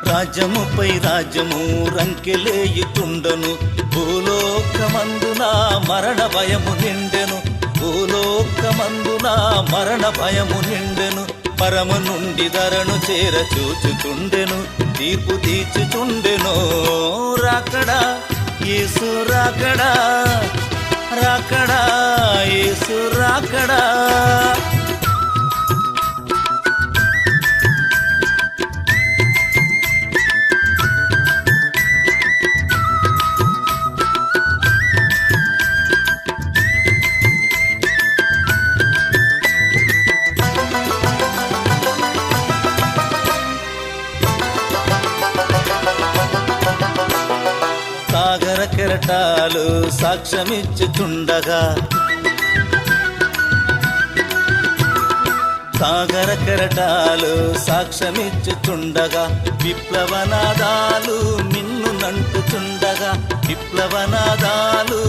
రాజ్యముపై రాజ్యము రంకెలేయుతుండను, భూలోకమందున మరణ భయము నిండెను, భూలోకమందున మరణ భయము నిండెను. పరము నుండి ధరను చేర చూచుచుండెను, తీర్పు తీర్చుచుండెను. రాకడా యేసు రాకడా, రాకడా యేసు రాకడా. సాగర కెరటాలు సాక్ష్యమిచ్చుచుండగా, సాగర కెరటాలు సాక్ష్యమిచ్చుచుండగా, విప్లవనాదాలు మిన్ను నంటుచుండగా, విప్లవనాదాలు